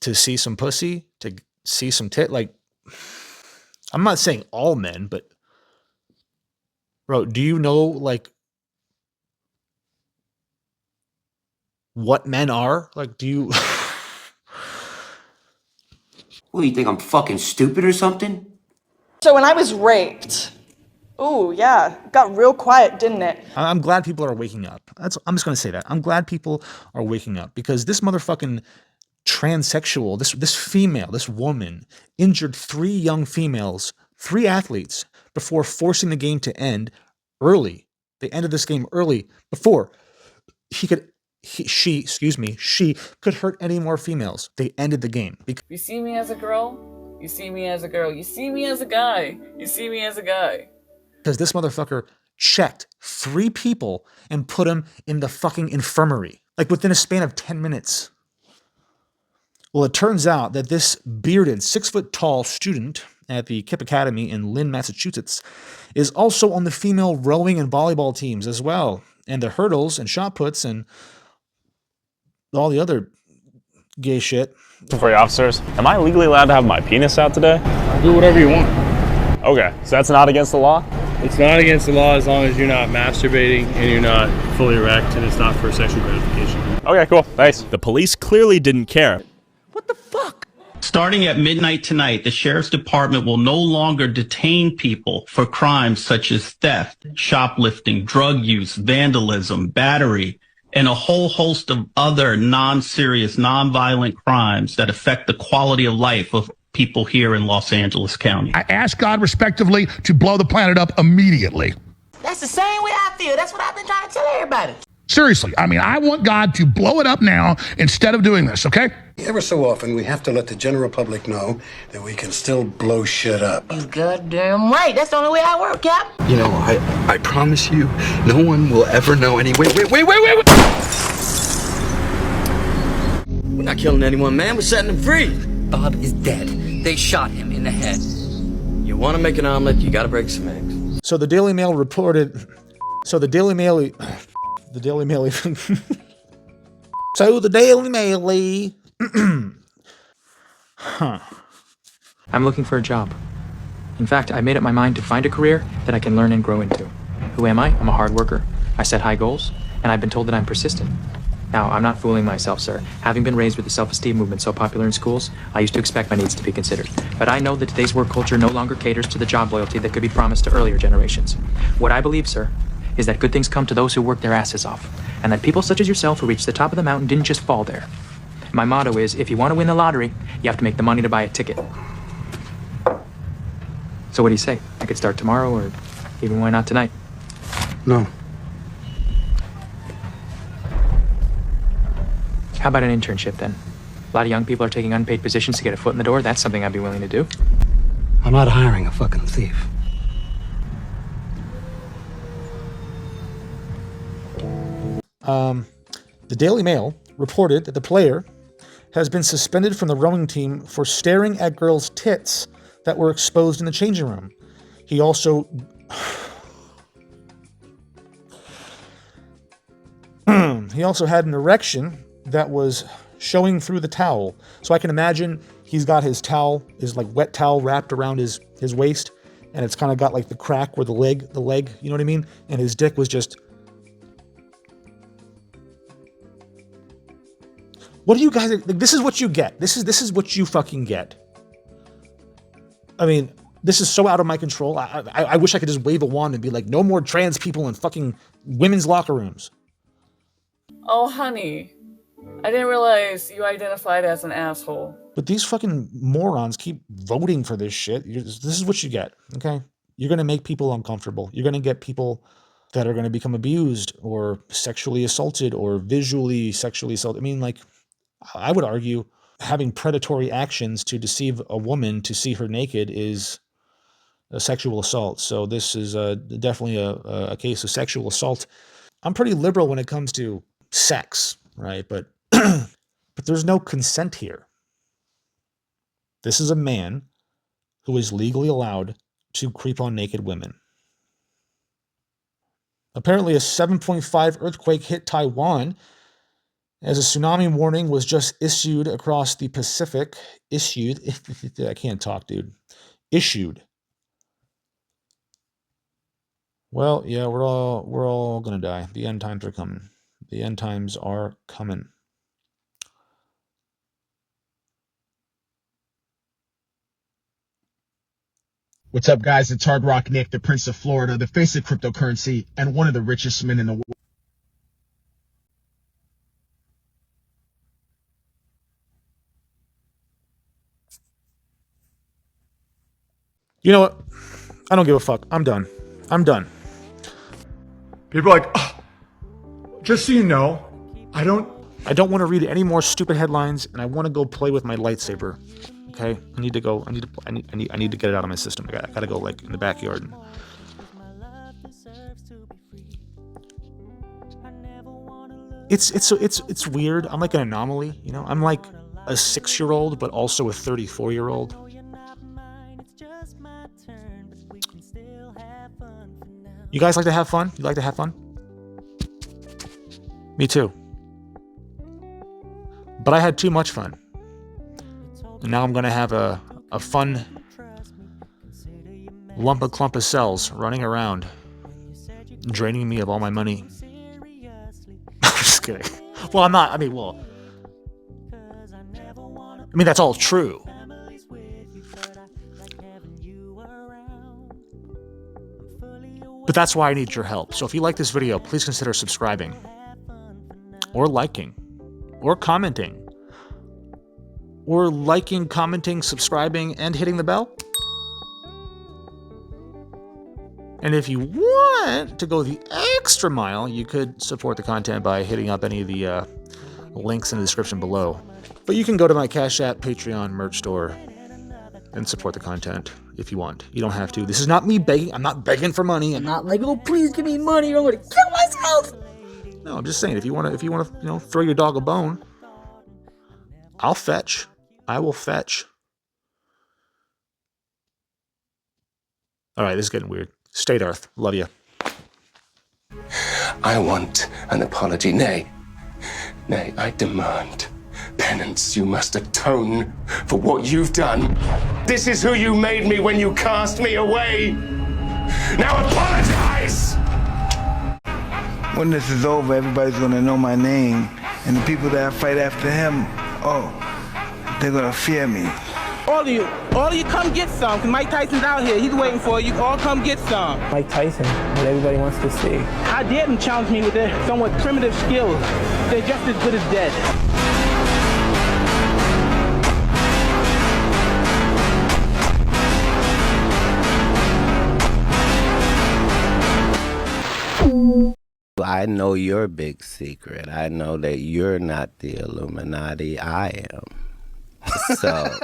see some pussy, to see some tit? Like, I'm not saying all men, but bro, do you know like what men are? Like, do you... What, you think I'm fucking stupid or something? So when I was raped, ooh, yeah, got real quiet, didn't it? I'm glad people are waking up. I'm just going to say that. I'm glad people are waking up because this motherfucking transsexual, this female, this woman injured 3 young females, 3 athletes before forcing the game to end early. They ended this game early before she could hurt any more females. They ended the game. You see me as a girl? You see me as a girl. You see me as a guy. You see me as a guy. Because this motherfucker checked 3 people and put them in the fucking infirmary, like within a span of 10 minutes. Well, it turns out that this bearded 6-foot-tall student at the KIPP Academy in Lynn, Massachusetts, is also on the female rowing and volleyball teams as well, and the hurdles and shot puts and all the other gay shit. For you officers, am I legally allowed to have my penis out today? Do whatever you want. Okay, so that's not against the law? It's not against the law as long as you're not masturbating and you're not fully erect and it's not for sexual gratification. Okay, cool, thanks. The police clearly didn't care. Starting at midnight tonight, the Sheriff's Department will no longer detain people for crimes such as theft, shoplifting, drug use, vandalism, battery, and a whole host of other non-serious, non-violent crimes that affect the quality of life of people here in Los Angeles County. I ask God respectively to blow the planet up immediately. That's the same way I feel. That's what I've been trying to tell everybody. Seriously, I mean, I want God to blow it up now instead of doing this, okay? Ever so often, we have to let the general public know that we can still blow shit up. You goddamn right. That's the only way I work, Cap. You know, I promise you, no one will ever know any... Wait. We're not killing anyone, man. We're setting them free. Bob is dead. They shot him in the head. You want to make an omelet, you got to break some eggs. So the Daily Mail reported... So the Daily Mail... I'm looking for a job. In fact, I made up my mind to find a career that I can learn and grow into. Who am I? I'm a hard worker. I set high goals, and I've been told that I'm persistent. Now, I'm not fooling myself, sir. Having been raised with the self-esteem movement so popular in schools, I used to expect my needs to be considered. But I know that today's work culture no longer caters to the job loyalty that could be promised to earlier generations. What I believe, sir, is that good things come to those who work their asses off, and that people such as yourself who reached the top of the mountain didn't just fall there. My motto is, if you want to win the lottery, you have to make the money to buy a ticket. So what do you say? I could start tomorrow, or even why not tonight? No. How about an internship then? A lot of young people are taking unpaid positions to get a foot in the door. That's something I'd be willing to do. I'm not hiring a fucking thief. The Daily Mail reported that the player has been suspended from the rowing team for staring at girls' tits that were exposed in the changing room. He also... he also had an erection that was showing through the towel. So I can imagine he's got his towel, his like wet towel wrapped around his waist, and it's kind of got like the crack where the leg, you know what I mean? And his dick was just... What do you guys... Like, this is what you get. This is what you fucking get. I mean, this is so out of my control. I wish I could just wave a wand and be like, no more trans people in fucking women's locker rooms. Oh, honey. I didn't realize you identified as an asshole. But these fucking morons keep voting for this shit. This is what you get, okay? You're going to make people uncomfortable. You're going to get people that are going to become abused or sexually assaulted or visually sexually assaulted. I mean, like, I would argue having predatory actions to deceive a woman to see her naked is a sexual assault. So this is definitely a case of sexual assault. I'm pretty liberal when it comes to sex, right? But but there's no consent here. This is a man who is legally allowed to creep on naked women. Apparently a 7.5 earthquake hit Taiwan as a tsunami warning was just issued across the Pacific. Issued. I can't talk, dude. Issued. Well, yeah, we're all gonna die. The end times are coming. The end times are coming. What's up, guys? It's Hard Rock Nick, the Prince of Florida, the face of cryptocurrency, and one of the richest men in the world. You know what? I don't give a fuck. I'm done. I'm done. People are like, oh, just so you know, I don't want to read any more stupid headlines, and I want to go play with my lightsaber. Okay, I need to go. I need to get it out of my system. I gotta go like in the backyard. And... It's weird. I'm like an anomaly, you know. I'm like a 6-year-old, but also a 34-year-old. You guys like to have fun? You like to have fun? Me too. But I had too much fun. And now I'm going to have a fun clump of cells running around, draining me of all my money. I'm just kidding. Well, I'm not. I mean, that's all true. But that's why I need your help. So if you like this video, please consider subscribing, or liking, or commenting, or liking, commenting, subscribing, and hitting the bell. And if you want to go the extra mile, you could support the content by hitting up any of the links in the description below. But you can go to my Cash App, Patreon, merch store, and support the content if you want. You don't have to. This is not me begging. I'm not begging for money. I'm not like, oh, please give me money or I'm gonna kill myself. No, I'm just saying, if you want to, you know, throw your dog a bone, I'll fetch. I will fetch. All right, this is getting weird. Stay Darth. Love you. I want an apology. Nay, I demand penance. You must atone for what you've done. This is who you made me when you cast me away. Now apologize! When this is over, everybody's gonna know my name. And the people that fight after him, oh, they're gonna fear me. All of you come get some, because Mike Tyson's out here. He's waiting for you. All come get some. Mike Tyson, what everybody wants to see. I dare them challenge me with their somewhat primitive skills. They're just as good as dead. I know your big secret. I know that you're not the Illuminati. I am. So